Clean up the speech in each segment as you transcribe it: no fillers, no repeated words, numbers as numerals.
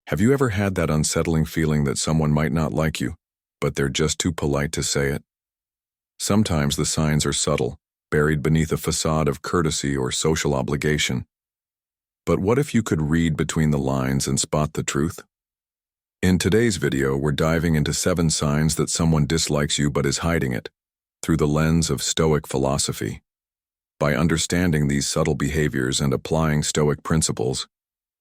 Have you ever had that unsettling feeling that someone might not like you, but they're just too polite to say it? Sometimes the signs are subtle, buried beneath a facade of courtesy or social obligation. But what if you could read between the lines and spot the truth? In today's video, we're diving into 7 signs that someone dislikes you but is hiding it, through the lens of Stoic philosophy. By understanding these subtle behaviors and applying Stoic principles,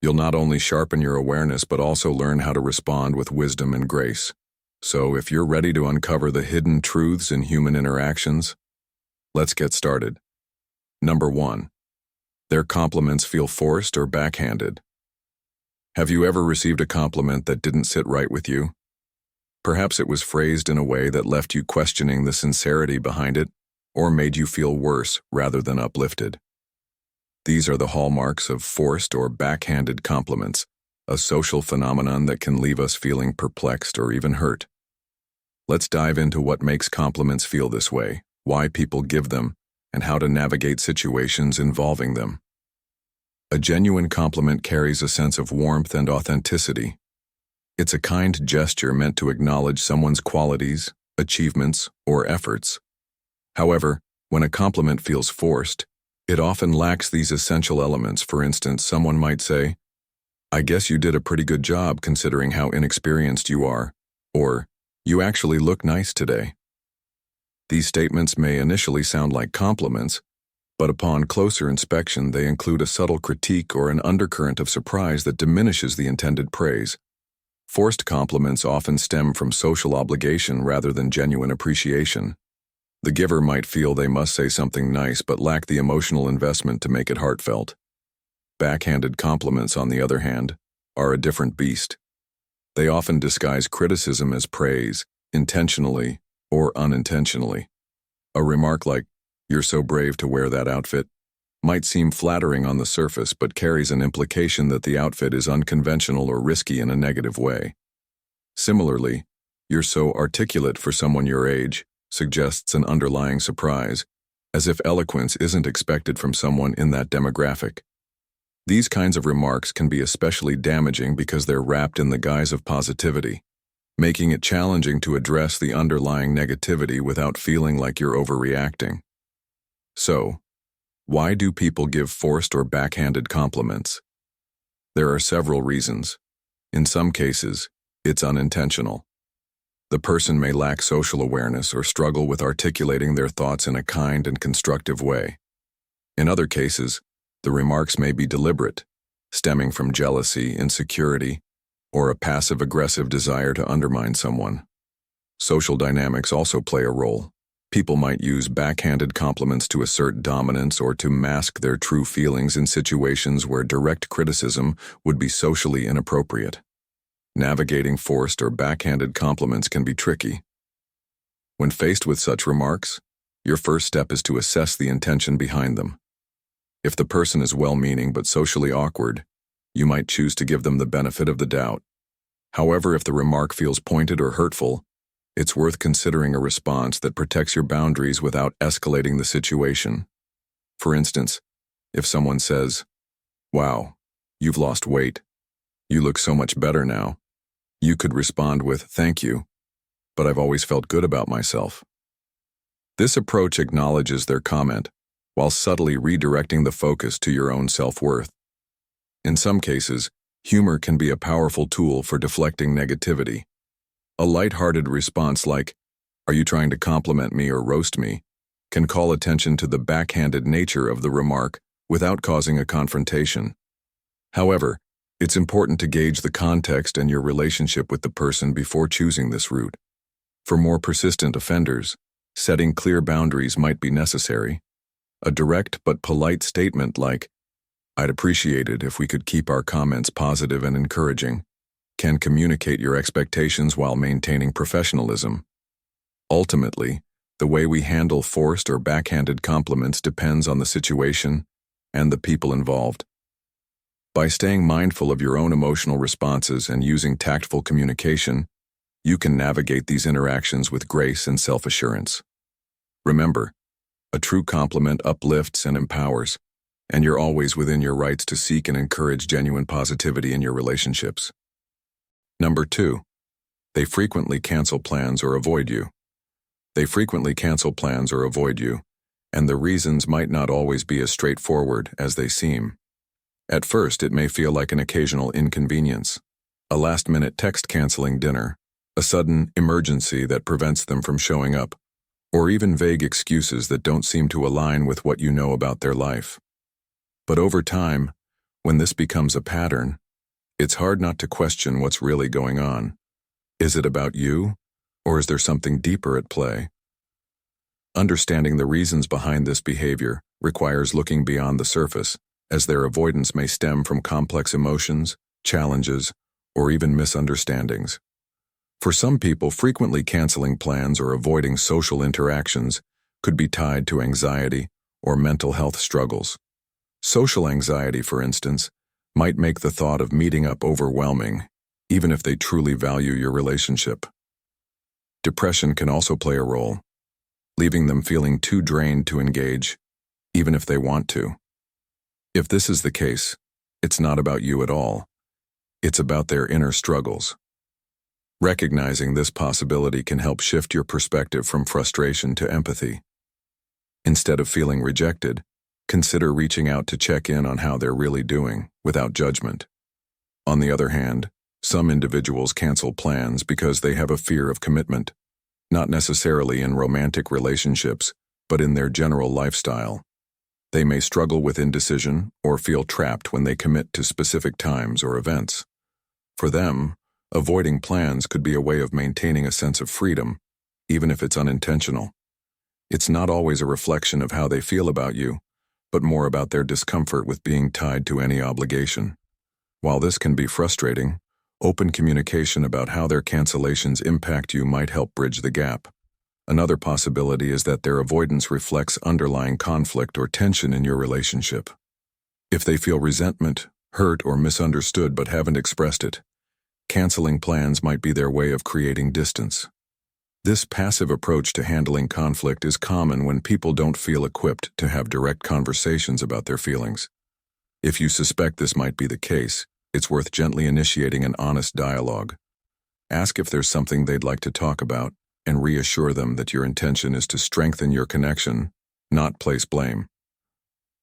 you'll not only sharpen your awareness but also learn how to respond with wisdom and grace. So if you're ready to uncover the hidden truths in human interactions, let's get started. Number 1. Their compliments feel forced or backhanded. Have you ever received a compliment that didn't sit right with you? Perhaps it was phrased in a way that left you questioning the sincerity behind it, or made you feel worse rather than uplifted. These are the hallmarks of forced or backhanded compliments, a social phenomenon that can leave us feeling perplexed or even hurt. Let's dive into what makes compliments feel this way, why people give them, and how to navigate situations involving them. A genuine compliment carries a sense of warmth and authenticity. It's a kind gesture meant to acknowledge someone's qualities, achievements, or efforts. However, when a compliment feels forced, it often lacks these essential elements. For instance, someone might say, "I guess you did a pretty good job considering how inexperienced you are," or, "You actually look nice today." These statements may initially sound like compliments, but upon closer inspection they include a subtle critique or an undercurrent of surprise that diminishes the intended praise. Forced compliments often stem from social obligation rather than genuine appreciation. The giver might feel they must say something nice but lack the emotional investment to make it heartfelt. Backhanded compliments, on the other hand, are a different beast. They often disguise criticism as praise, intentionally or unintentionally. A remark like, "You're so brave to wear that outfit," might seem flattering on the surface but carries an implication that the outfit is unconventional or risky in a negative way. Similarly, "You're so articulate for someone your age," suggests an underlying surprise, as if eloquence isn't expected from someone in that demographic. These kinds of remarks can be especially damaging because they're wrapped in the guise of positivity, making it challenging to address the underlying negativity without feeling like you're overreacting. So, why do people give forced or backhanded compliments? There are several reasons. In some cases, it's unintentional. The person may lack social awareness or struggle with articulating their thoughts in a kind and constructive way. In other cases, the remarks may be deliberate, stemming from jealousy, insecurity, or a passive-aggressive desire to undermine someone. Social dynamics also play a role. People might use backhanded compliments to assert dominance or to mask their true feelings in situations where direct criticism would be socially inappropriate. Navigating forced or backhanded compliments can be tricky. When faced with such remarks, your first step is to assess the intention behind them. If the person is well-meaning but socially awkward, you might choose to give them the benefit of the doubt. However, if the remark feels pointed or hurtful, it's worth considering a response that protects your boundaries without escalating the situation. For instance, if someone says, "Wow, you've lost weight. You look so much better now," you could respond with, "Thank you, but I've always felt good about myself." This approach acknowledges their comment, while subtly redirecting the focus to your own self-worth. In some cases, humor can be a powerful tool for deflecting negativity. A light-hearted response like, "Are you trying to compliment me or roast me?" can call attention to the backhanded nature of the remark without causing a confrontation. However, it's important to gauge the context and your relationship with the person before choosing this route. For more persistent offenders, setting clear boundaries might be necessary. A direct but polite statement like, "I'd appreciate it if we could keep our comments positive and encouraging," can communicate your expectations while maintaining professionalism. Ultimately, the way we handle forced or backhanded compliments depends on the situation and the people involved. By staying mindful of your own emotional responses and using tactful communication, you can navigate these interactions with grace and self-assurance. Remember, a true compliment uplifts and empowers, and you're always within your rights to seek and encourage genuine positivity in your relationships. Number 2. They frequently cancel plans or avoid you. They frequently cancel plans or avoid you, and the reasons might not always be as straightforward as they seem. At first, it may feel like an occasional inconvenience, a last-minute text-canceling dinner, a sudden emergency that prevents them from showing up, or even vague excuses that don't seem to align with what you know about their life. But over time, when this becomes a pattern, it's hard not to question what's really going on. Is it about you, or is there something deeper at play? Understanding the reasons behind this behavior requires looking beyond the surface, as their avoidance may stem from complex emotions, challenges, or even misunderstandings. For some people, frequently canceling plans or avoiding social interactions could be tied to anxiety or mental health struggles. Social anxiety, for instance, might make the thought of meeting up overwhelming, even if they truly value your relationship. Depression can also play a role, leaving them feeling too drained to engage, even if they want to. If this is the case, it's not about you at all. It's about their inner struggles. Recognizing this possibility can help shift your perspective from frustration to empathy. Instead of feeling rejected, consider reaching out to check in on how they're really doing, without judgment. On the other hand, some individuals cancel plans because they have a fear of commitment, not necessarily in romantic relationships, but in their general lifestyle. They may struggle with indecision or feel trapped when they commit to specific times or events. For them, avoiding plans could be a way of maintaining a sense of freedom, even if it's unintentional. It's not always a reflection of how they feel about you, but more about their discomfort with being tied to any obligation. While this can be frustrating, open communication about how their cancellations impact you might help bridge the gap. Another possibility is that their avoidance reflects underlying conflict or tension in your relationship. If they feel resentment, hurt, or misunderstood but haven't expressed it, canceling plans might be their way of creating distance. This passive approach to handling conflict is common when people don't feel equipped to have direct conversations about their feelings. If you suspect this might be the case, it's worth gently initiating an honest dialogue. Ask if there's something they'd like to talk about, and reassure them that your intention is to strengthen your connection, not place blame.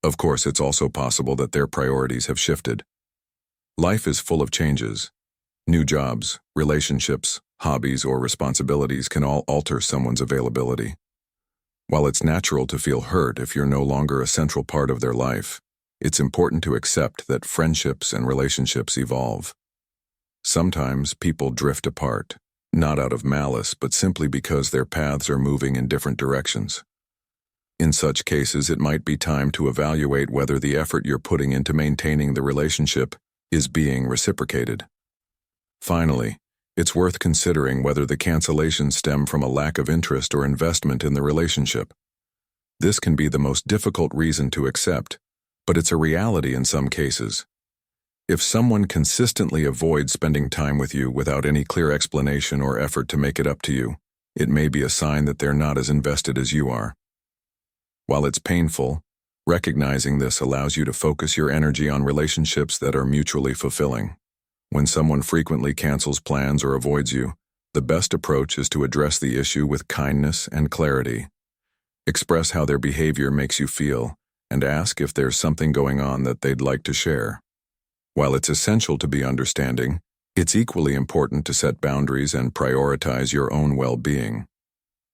Of course, it's also possible that their priorities have shifted. Life is full of changes. New jobs, relationships, hobbies, or responsibilities can all alter someone's availability. While it's natural to feel hurt if you're no longer a central part of their life, it's important to accept that friendships and relationships evolve. Sometimes people drift apart, not out of malice, but simply because their paths are moving in different directions. In such cases, it might be time to evaluate whether the effort you're putting into maintaining the relationship is being reciprocated. Finally, it's worth considering whether the cancellations stem from a lack of interest or investment in the relationship. This can be the most difficult reason to accept, but it's a reality in some cases. If someone consistently avoids spending time with you without any clear explanation or effort to make it up to you, it may be a sign that they're not as invested as you are. While it's painful, recognizing this allows you to focus your energy on relationships that are mutually fulfilling. When someone frequently cancels plans or avoids you, the best approach is to address the issue with kindness and clarity. Express how their behavior makes you feel, and ask if there's something going on that they'd like to share. While it's essential to be understanding, it's equally important to set boundaries and prioritize your own well-being.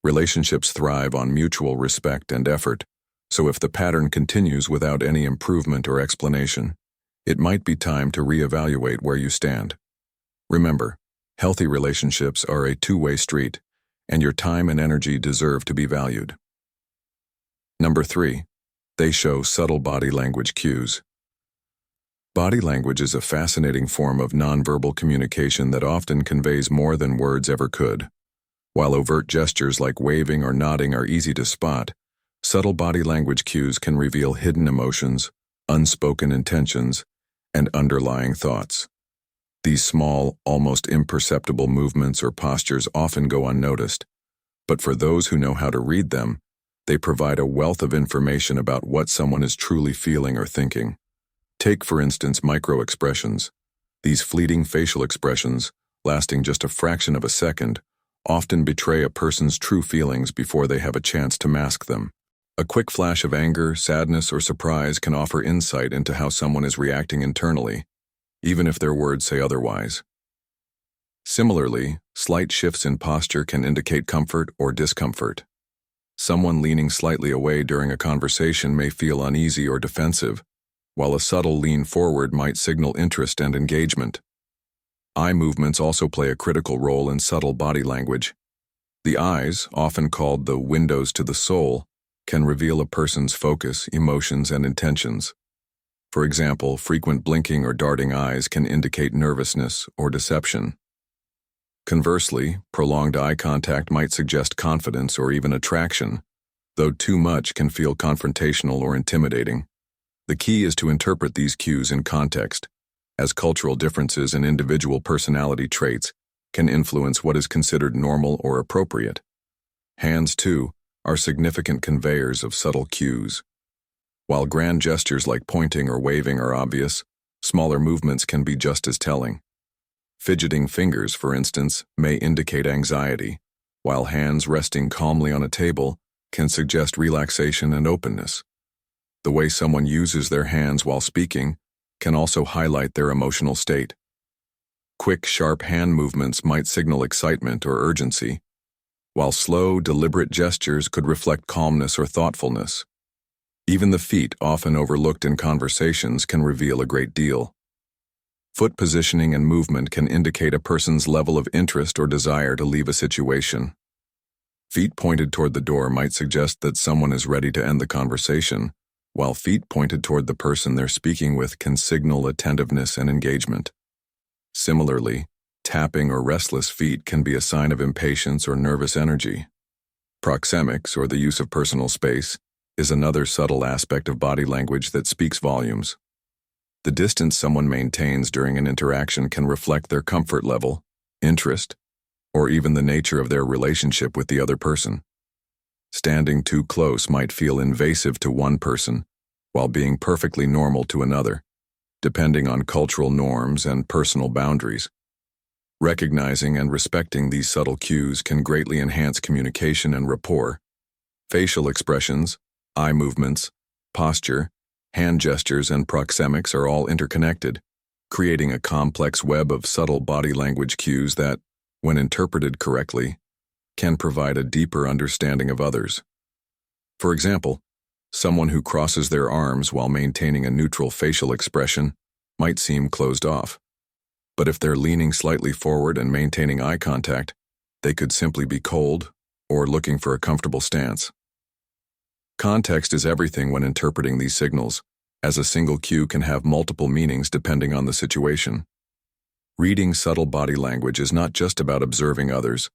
Relationships thrive on mutual respect and effort, so if the pattern continues without any improvement or explanation, it might be time to reevaluate where you stand. Remember, healthy relationships are a two-way street, and your time and energy deserve to be valued. Number 3. They show subtle body language cues. Body language is a fascinating form of nonverbal communication that often conveys more than words ever could. While overt gestures like waving or nodding are easy to spot, subtle body language cues can reveal hidden emotions, unspoken intentions, and underlying thoughts. These small, almost imperceptible movements or postures often go unnoticed, but for those who know how to read them, they provide a wealth of information about what someone is truly feeling or thinking. Take, for instance, micro-expressions. These fleeting facial expressions, lasting just a fraction of a second, often betray a person's true feelings before they have a chance to mask them. A quick flash of anger, sadness, or surprise can offer insight into how someone is reacting internally, even if their words say otherwise. Similarly, slight shifts in posture can indicate comfort or discomfort. Someone leaning slightly away during a conversation may feel uneasy or defensive, while a subtle lean forward might signal interest and engagement. Eye movements also play a critical role in subtle body language. The eyes, often called the windows to the soul, can reveal a person's focus, emotions, and intentions. For example, frequent blinking or darting eyes can indicate nervousness or deception. Conversely, prolonged eye contact might suggest confidence or even attraction, though too much can feel confrontational or intimidating. The key is to interpret these cues in context, as cultural differences and individual personality traits can influence what is considered normal or appropriate. Hands, too, are significant conveyors of subtle cues. While grand gestures like pointing or waving are obvious, smaller movements can be just as telling. Fidgeting fingers, for instance, may indicate anxiety, while hands resting calmly on a table can suggest relaxation and openness. The way someone uses their hands while speaking can also highlight their emotional state. Quick, sharp hand movements might signal excitement or urgency, while slow, deliberate gestures could reflect calmness or thoughtfulness. Even the feet, often overlooked in conversations, can reveal a great deal. Foot positioning and movement can indicate a person's level of interest or desire to leave a situation. Feet pointed toward the door might suggest that someone is ready to end the conversation, while feet pointed toward the person they're speaking with can signal attentiveness and engagement. Similarly, tapping or restless feet can be a sign of impatience or nervous energy. Proxemics, or the use of personal space, is another subtle aspect of body language that speaks volumes. The distance someone maintains during an interaction can reflect their comfort level, interest, or even the nature of their relationship with the other person. Standing too close might feel invasive to one person, while being perfectly normal to another, depending on cultural norms and personal boundaries. Recognizing and respecting these subtle cues can greatly enhance communication and rapport. Facial expressions, eye movements, posture, hand gestures, and proxemics are all interconnected, creating a complex web of subtle body language cues that, when interpreted correctly, can provide a deeper understanding of others. For example, someone who crosses their arms while maintaining a neutral facial expression might seem closed off. But if they're leaning slightly forward and maintaining eye contact, they could simply be cold or looking for a comfortable stance. Context is everything when interpreting these signals, as a single cue can have multiple meanings depending on the situation. Reading subtle body language is not just about observing others,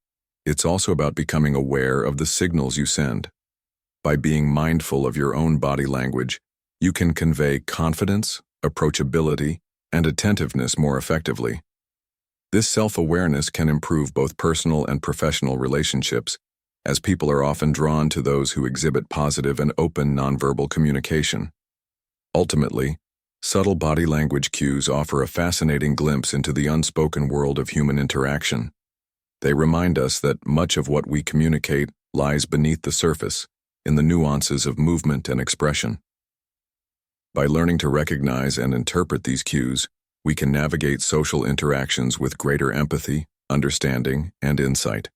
it's also about becoming aware of the signals you send. By being mindful of your own body language, you can convey confidence, approachability, and attentiveness more effectively. This self-awareness can improve both personal and professional relationships, as people are often drawn to those who exhibit positive and open nonverbal communication. Ultimately, subtle body language cues offer a fascinating glimpse into the unspoken world of human interaction. They remind us that much of what we communicate lies beneath the surface, in the nuances of movement and expression. By learning to recognize and interpret these cues, we can navigate social interactions with greater empathy, understanding, and insight.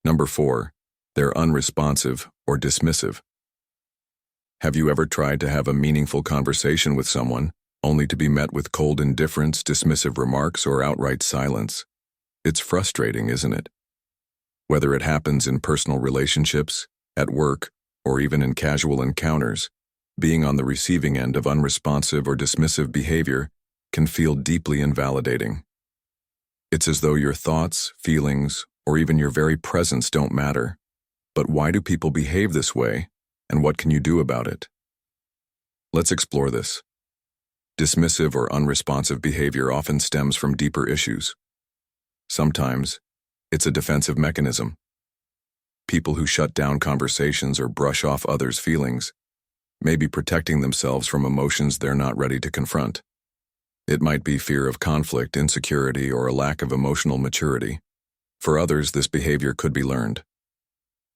Number 4, they're unresponsive or dismissive. Have you ever tried to have a meaningful conversation with someone, only to be met with cold indifference, dismissive remarks, or outright silence? It's frustrating, isn't it? Whether it happens in personal relationships, at work, or even in casual encounters, being on the receiving end of unresponsive or dismissive behavior can feel deeply invalidating. It's as though your thoughts, feelings, or even your very presence don't matter. But why do people behave this way, and what can you do about it? Let's explore this. Dismissive or unresponsive behavior often stems from deeper issues. Sometimes, it's a defensive mechanism. People who shut down conversations or brush off others' feelings may be protecting themselves from emotions they're not ready to confront. It might be fear of conflict, insecurity, or a lack of emotional maturity. For others, this behavior could be learned.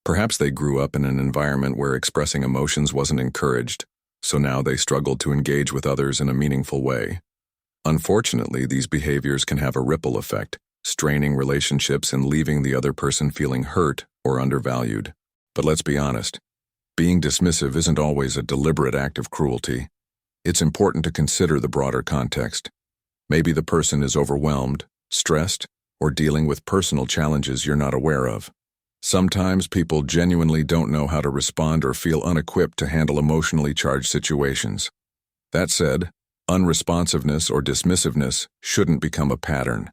Perhaps they grew up in an environment where expressing emotions wasn't encouraged, so now they struggle to engage with others in a meaningful way. Unfortunately, these behaviors can have a ripple effect, straining relationships and leaving the other person feeling hurt or undervalued. But let's be honest, being dismissive isn't always a deliberate act of cruelty. It's important to consider the broader context. Maybe the person is overwhelmed, stressed, or dealing with personal challenges you're not aware of. Sometimes people genuinely don't know how to respond or feel unequipped to handle emotionally charged situations. That said, unresponsiveness or dismissiveness shouldn't become a pattern.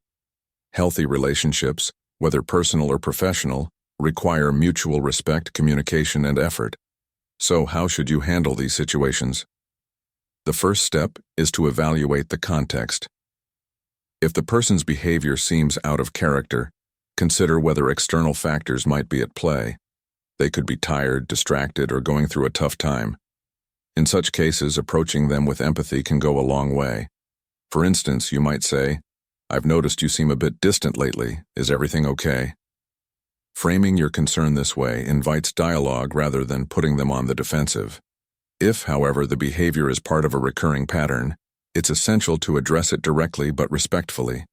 Healthy relationships, whether personal or professional, require mutual respect, communication, and effort. So how should you handle these situations? The first step is to evaluate the context. If the person's behavior seems out of character, consider whether external factors might be at play. They could be tired, distracted, or going through a tough time. In such cases, approaching them with empathy can go a long way. For instance, you might say, "I've noticed you seem a bit distant lately. Is everything okay?" Framing your concern this way invites dialogue rather than putting them on the defensive. If, however, the behavior is part of a recurring pattern, it's essential to address it directly but respectfully.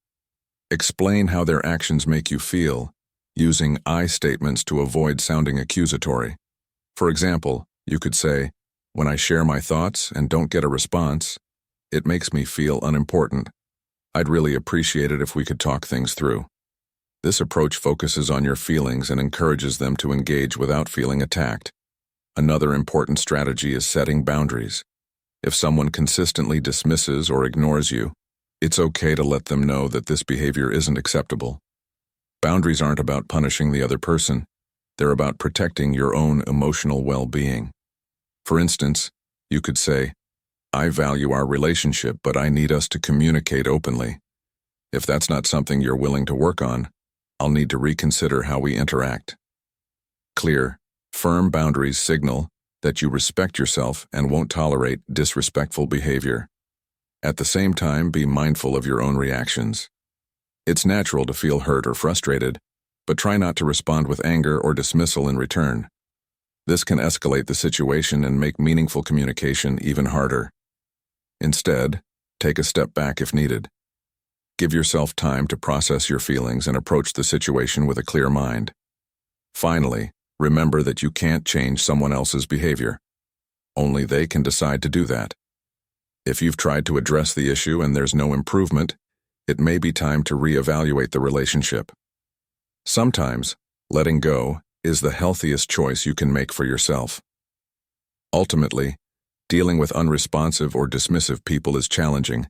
Explain how their actions make you feel, using I statements to avoid sounding accusatory. For example, you could say, "When I share my thoughts and don't get a response, it makes me feel unimportant. I'd really appreciate it if we could talk things through." This approach focuses on your feelings and encourages them to engage without feeling attacked. Another important strategy is setting boundaries. If someone consistently dismisses or ignores you, it's okay to let them know that this behavior isn't acceptable. Boundaries aren't about punishing the other person. They're about protecting your own emotional well-being. For instance, you could say, "I value our relationship, but I need us to communicate openly. If that's not something you're willing to work on, I'll need to reconsider how we interact." Clear, firm boundaries signal that you respect yourself and won't tolerate disrespectful behavior. At the same time, be mindful of your own reactions. It's natural to feel hurt or frustrated, but try not to respond with anger or dismissal in return. This can escalate the situation and make meaningful communication even harder. Instead, take a step back if needed. Give yourself time to process your feelings and approach the situation with a clear mind. Finally, remember that you can't change someone else's behavior. Only they can decide to do that. If you've tried to address the issue and there's no improvement, it may be time to reevaluate the relationship. Sometimes, letting go is the healthiest choice you can make for yourself. Ultimately, dealing with unresponsive or dismissive people is challenging,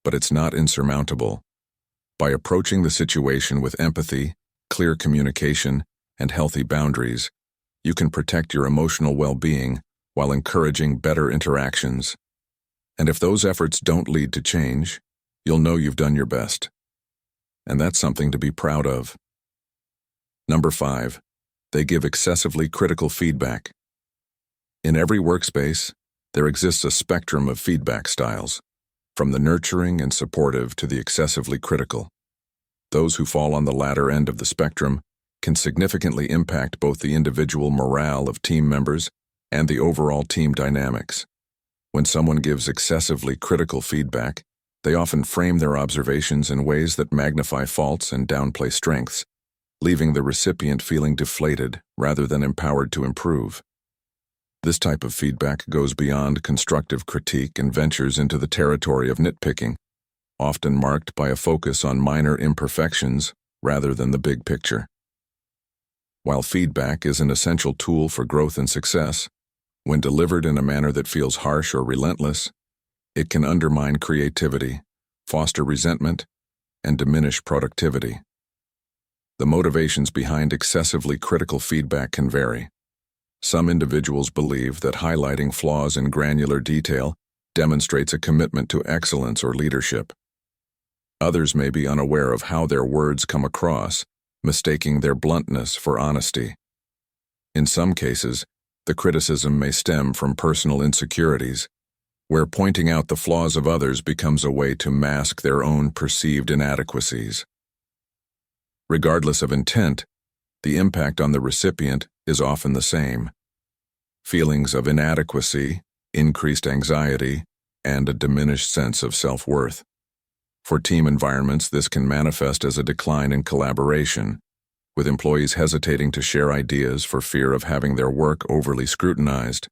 but it's not insurmountable. By approaching the situation with empathy, clear communication, and healthy boundaries, you can protect your emotional well-being while encouraging better interactions. And if those efforts don't lead to change, you'll know you've done your best. And that's something to be proud of. Number 5, they give excessively critical feedback. In every workspace, there exists a spectrum of feedback styles, from the nurturing and supportive to the excessively critical. Those who fall on the latter end of the spectrum can significantly impact both the individual morale of team members and the overall team dynamics. When someone gives excessively critical feedback, they often frame their observations in ways that magnify faults and downplay strengths, leaving the recipient feeling deflated rather than empowered to improve. This type of feedback goes beyond constructive critique and ventures into the territory of nitpicking, often marked by a focus on minor imperfections rather than the big picture. While feedback is an essential tool for growth and success, when delivered in a manner that feels harsh or relentless, it can undermine creativity, foster resentment, and diminish productivity. The motivations behind excessively critical feedback can vary. Some individuals believe that highlighting flaws in granular detail demonstrates a commitment to excellence or leadership. Others may be unaware of how their words come across, mistaking their bluntness for honesty. In some cases, the criticism may stem from personal insecurities, where pointing out the flaws of others becomes a way to mask their own perceived inadequacies. Regardless of intent, the impact on the recipient is often the same. Feelings of inadequacy, increased anxiety, and a diminished sense of self-worth. For team environments, this can manifest as a decline in collaboration, with employees hesitating to share ideas for fear of having their work overly scrutinized.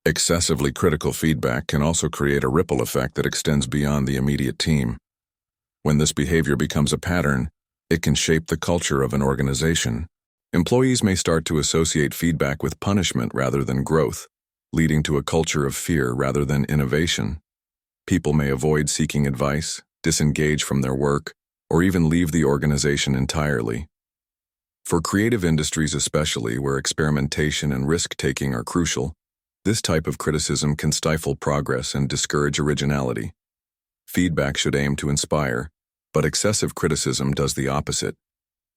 Excessively critical feedback can also create a ripple effect that extends beyond the immediate team. When this behavior becomes a pattern, it can shape the culture of an organization. Employees may start to associate feedback with punishment rather than growth, leading to a culture of fear rather than innovation. People may avoid seeking advice, disengage from their work, or even leave the organization entirely. For creative industries especially, where experimentation and risk-taking are crucial, this type of criticism can stifle progress and discourage originality. Feedback should aim to inspire, but excessive criticism does the opposite.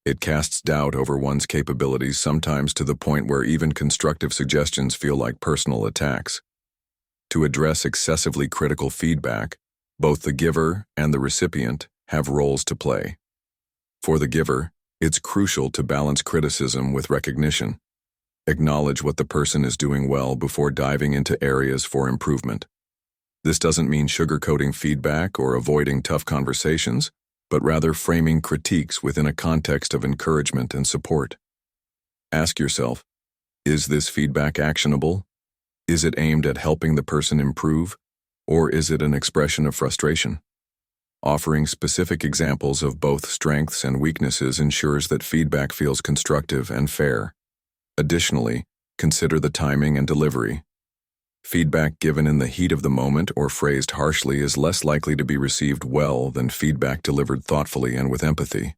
It casts doubt over one's capabilities, sometimes to the point where even constructive suggestions feel like personal attacks. To address excessively critical feedback, both the giver and the recipient have roles to play. For the giver, it's crucial to balance criticism with recognition. Acknowledge what the person is doing well before diving into areas for improvement. This doesn't mean sugarcoating feedback or avoiding tough conversations, but rather framing critiques within a context of encouragement and support. Ask yourself, is this feedback actionable? Is it aimed at helping the person improve, or is it an expression of frustration? Offering specific examples of both strengths and weaknesses ensures that feedback feels constructive and fair. Additionally, consider the timing and delivery. Feedback given in the heat of the moment or phrased harshly is less likely to be received well than feedback delivered thoughtfully and with empathy.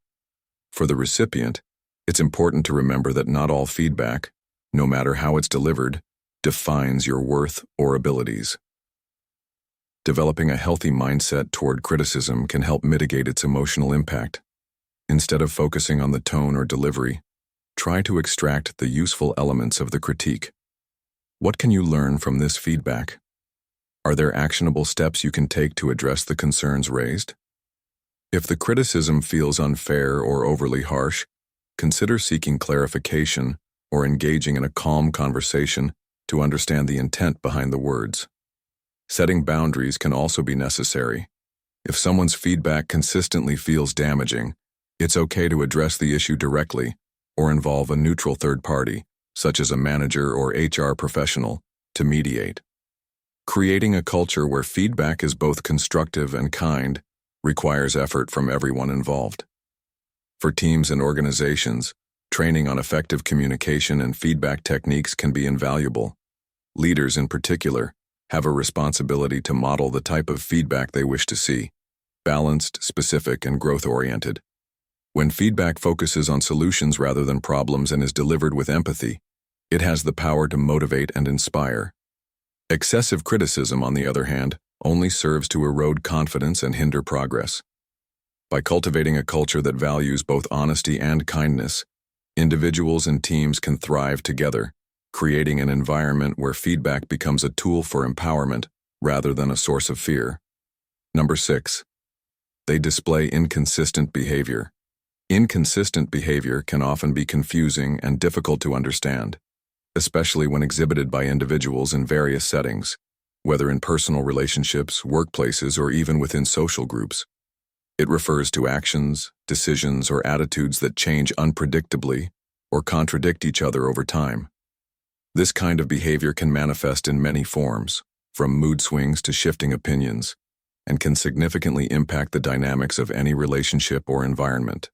For the recipient, it's important to remember that not all feedback, no matter how it's delivered, defines your worth or abilities. Developing a healthy mindset toward criticism can help mitigate its emotional impact. Instead of focusing on the tone or delivery, try to extract the useful elements of the critique. What can you learn from this feedback? Are there actionable steps you can take to address the concerns raised? If the criticism feels unfair or overly harsh, consider seeking clarification or engaging in a calm conversation to understand the intent behind the words. Setting boundaries can also be necessary. If someone's feedback consistently feels damaging, it's okay to address the issue directly or involve a neutral third party, such as a manager or HR professional, to mediate. Creating a culture where feedback is both constructive and kind requires effort from everyone involved. For teams and organizations, training on effective communication and feedback techniques can be invaluable. Leaders, in particular, have a responsibility to model the type of feedback they wish to see: balanced, specific, and growth-oriented. When feedback focuses on solutions rather than problems and is delivered with empathy, it has the power to motivate and inspire. Excessive criticism, on the other hand, only serves to erode confidence and hinder progress. By cultivating a culture that values both honesty and kindness, individuals and teams can thrive together, creating an environment where feedback becomes a tool for empowerment rather than a source of fear. Number 6. They display inconsistent behavior. Inconsistent behavior can often be confusing and difficult to understand, especially when exhibited by individuals in various settings, whether in personal relationships, workplaces, or even within social groups. It refers to actions, decisions, or attitudes that change unpredictably or contradict each other over time. This kind of behavior can manifest in many forms, from mood swings to shifting opinions, and can significantly impact the dynamics of any relationship or environment.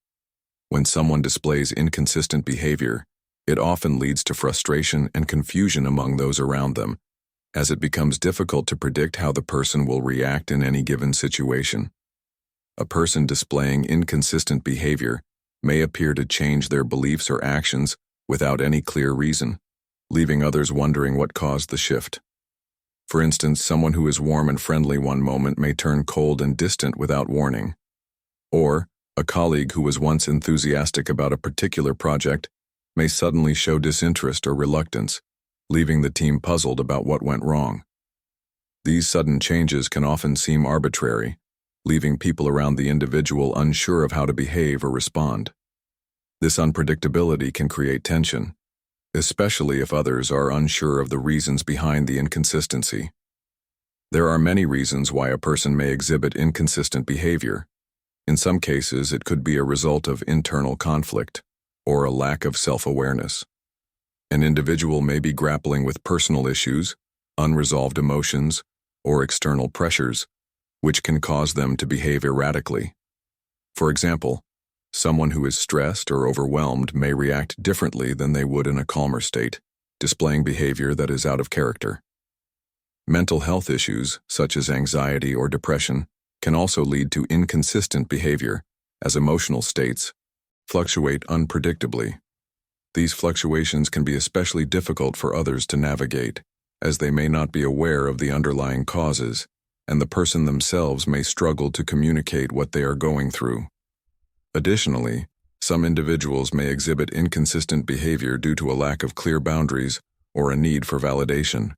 When someone displays inconsistent behavior, it often leads to frustration and confusion among those around them, as it becomes difficult to predict how the person will react in any given situation. A person displaying inconsistent behavior may appear to change their beliefs or actions without any clear reason, leaving others wondering what caused the shift. For instance, someone who is warm and friendly one moment may turn cold and distant without warning. Or, a colleague who was once enthusiastic about a particular project may suddenly show disinterest or reluctance, leaving the team puzzled about what went wrong. These sudden changes can often seem arbitrary, leaving people around the individual unsure of how to behave or respond. This unpredictability can create tension, especially if others are unsure of the reasons behind the inconsistency. There are many reasons why a person may exhibit inconsistent behavior. In some cases, it could be a result of internal conflict or a lack of self-awareness. An individual may be grappling with personal issues, unresolved emotions, or external pressures, which can cause them to behave erratically. For example, someone who is stressed or overwhelmed may react differently than they would in a calmer state, displaying behavior that is out of character. Mental health issues, such as anxiety or depression, can also lead to inconsistent behavior, as emotional states fluctuate unpredictably. These fluctuations can be especially difficult for others to navigate, as they may not be aware of the underlying causes, and the person themselves may struggle to communicate what they are going through. Additionally, some individuals may exhibit inconsistent behavior due to a lack of clear boundaries or a need for validation.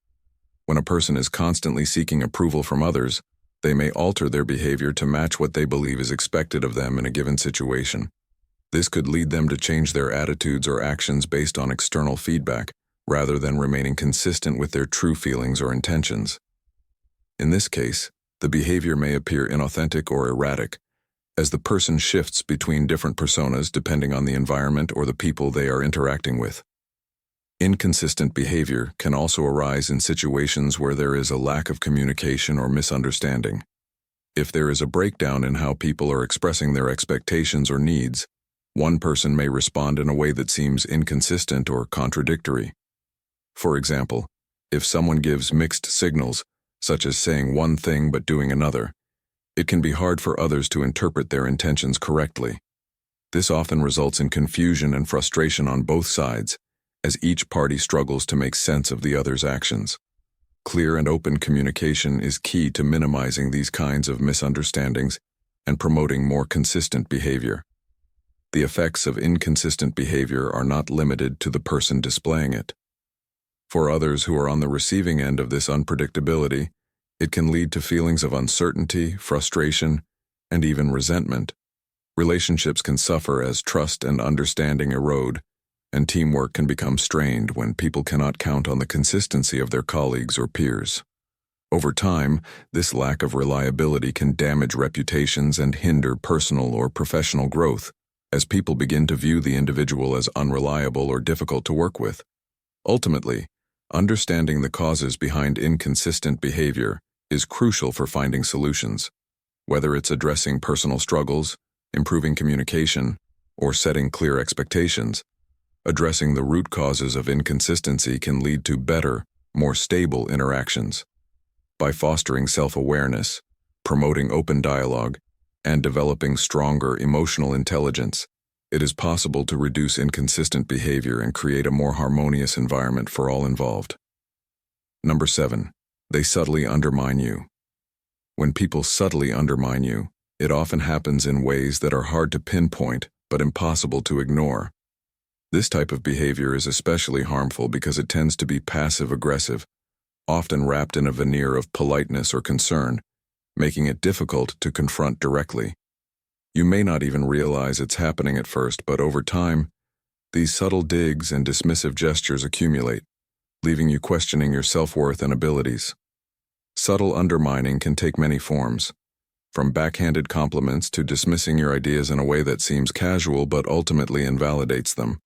When a person is constantly seeking approval from others, they may alter their behavior to match what they believe is expected of them in a given situation. This could lead them to change their attitudes or actions based on external feedback, rather than remaining consistent with their true feelings or intentions. In this case, the behavior may appear inauthentic or erratic, as the person shifts between different personas depending on the environment or the people they are interacting with. Inconsistent behavior can also arise in situations where there is a lack of communication or misunderstanding. If there is a breakdown in how people are expressing their expectations or needs, one person may respond in a way that seems inconsistent or contradictory. For example, if someone gives mixed signals, such as saying one thing but doing another, it can be hard for others to interpret their intentions correctly. This often results in confusion and frustration on both sides, as each party struggles to make sense of the other's actions. Clear and open communication is key to minimizing these kinds of misunderstandings and promoting more consistent behavior. The effects of inconsistent behavior are not limited to the person displaying it. For others who are on the receiving end of this unpredictability, it can lead to feelings of uncertainty, frustration, and even resentment. Relationships can suffer as trust and understanding erode, and teamwork can become strained when people cannot count on the consistency of their colleagues or peers. Over time, this lack of reliability can damage reputations and hinder personal or professional growth, as people begin to view the individual as unreliable or difficult to work with. Ultimately, understanding the causes behind inconsistent behavior is crucial for finding solutions. Whether it's addressing personal struggles, improving communication, or setting clear expectations, addressing the root causes of inconsistency can lead to better, more stable interactions. By fostering self-awareness, promoting open dialogue, and developing stronger emotional intelligence, it is possible to reduce inconsistent behavior and create a more harmonious environment for all involved. Number 7. They subtly undermine you. When people subtly undermine you, it often happens in ways that are hard to pinpoint but impossible to ignore. This type of behavior is especially harmful because it tends to be passive-aggressive, often wrapped in a veneer of politeness or concern, making it difficult to confront directly. You may not even realize it's happening at first, but over time, these subtle digs and dismissive gestures accumulate, leaving you questioning your self-worth and abilities. Subtle undermining can take many forms, from backhanded compliments to dismissing your ideas in a way that seems casual but ultimately invalidates them.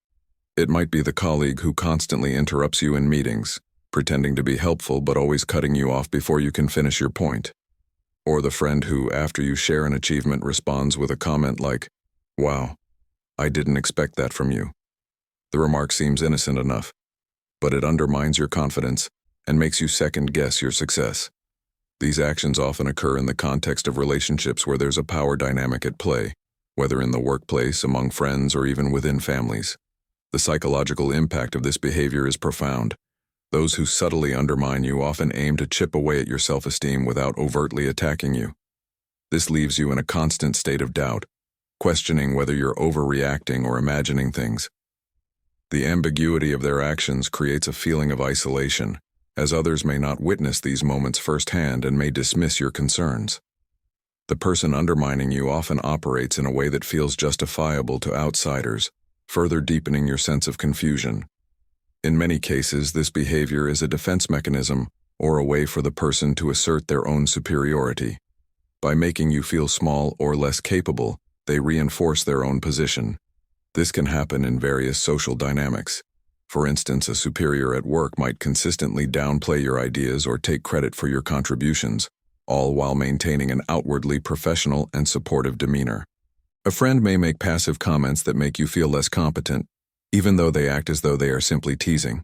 It might be the colleague who constantly interrupts you in meetings, pretending to be helpful but always cutting you off before you can finish your point. Or the friend who, after you share an achievement, responds with a comment like, "Wow, I didn't expect that from you." The remark seems innocent enough, but it undermines your confidence and makes you second-guess your success. These actions often occur in the context of relationships where there's a power dynamic at play, whether in the workplace, among friends, or even within families. The psychological impact of this behavior is profound. Those who subtly undermine you often aim to chip away at your self-esteem without overtly attacking you. This leaves you in a constant state of doubt, questioning whether you're overreacting or imagining things. The ambiguity of their actions creates a feeling of isolation, as others may not witness these moments firsthand and may dismiss your concerns. The person undermining you often operates in a way that feels justifiable to outsiders, further deepening your sense of confusion. In many cases, this behavior is a defense mechanism or a way for the person to assert their own superiority. By making you feel small or less capable, they reinforce their own position. This can happen in various social dynamics. For instance, a superior at work might consistently downplay your ideas or take credit for your contributions, all while maintaining an outwardly professional and supportive demeanor. A friend may make passive comments that make you feel less competent, even though they act as though they are simply teasing.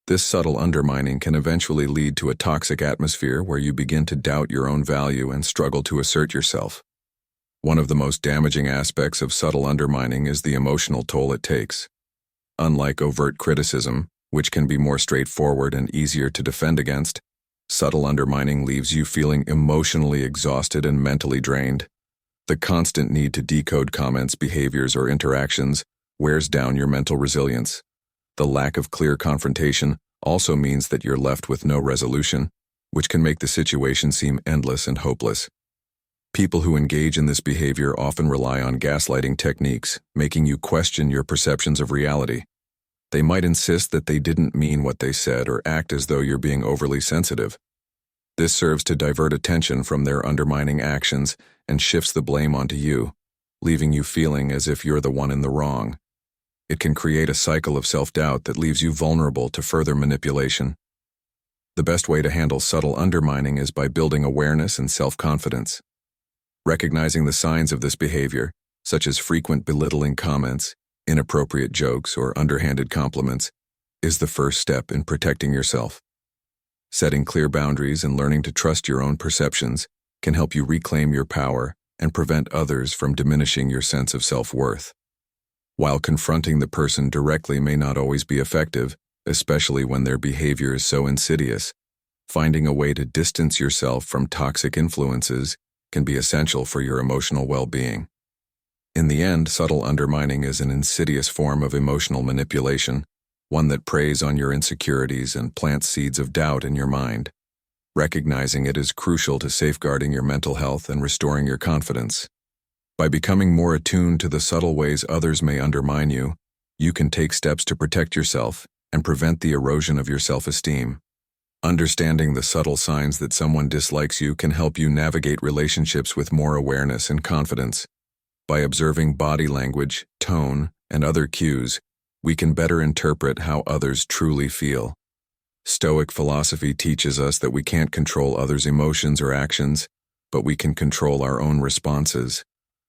This subtle undermining can eventually lead to a toxic atmosphere where you begin to doubt your own value and struggle to assert yourself. One of the most damaging aspects of subtle undermining is the emotional toll it takes. Unlike overt criticism, which can be more straightforward and easier to defend against, subtle undermining leaves you feeling emotionally exhausted and mentally drained. The constant need to decode comments, behaviors, or interactions wears down your mental resilience. The lack of clear confrontation also means that you're left with no resolution, which can make the situation seem endless and hopeless. People who engage in this behavior often rely on gaslighting techniques, making you question your perceptions of reality. They might insist that they didn't mean what they said or act as though you're being overly sensitive. This serves to divert attention from their undermining actions and shifts the blame onto you, leaving you feeling as if you're the one in the wrong. It can create a cycle of self-doubt that leaves you vulnerable to further manipulation. The best way to handle subtle undermining is by building awareness and self-confidence. Recognizing the signs of this behavior, such as frequent belittling comments, inappropriate jokes, or underhanded compliments, is the first step in protecting yourself. Setting clear boundaries and learning to trust your own perceptions can help you reclaim your power and prevent others from diminishing your sense of self-worth. While confronting the person directly may not always be effective, especially when their behavior is so insidious, finding a way to distance yourself from toxic influences can be essential for your emotional well-being. In the end, subtle undermining is an insidious form of emotional manipulation, one that preys on your insecurities and plants seeds of doubt in your mind. Recognizing it is crucial to safeguarding your mental health and restoring your confidence. By becoming more attuned to the subtle ways others may undermine you, you can take steps to protect yourself and prevent the erosion of your self-esteem. Understanding the subtle signs that someone dislikes you can help you navigate relationships with more awareness and confidence. By observing body language, tone, and other cues, we can better interpret how others truly feel. Stoic philosophy teaches us that we can't control others' emotions or actions, but we can control our own responses.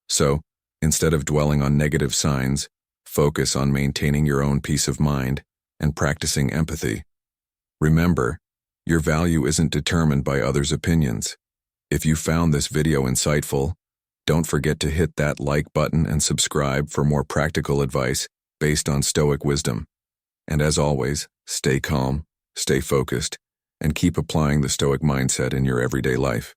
So, instead of dwelling on negative signs, focus on maintaining your own peace of mind and practicing empathy. Remember, your value isn't determined by others' opinions. If you found this video insightful, don't forget to hit that like button and subscribe for more practical advice based on Stoic wisdom. And as always, stay calm, stay focused, and keep applying the Stoic mindset in your everyday life.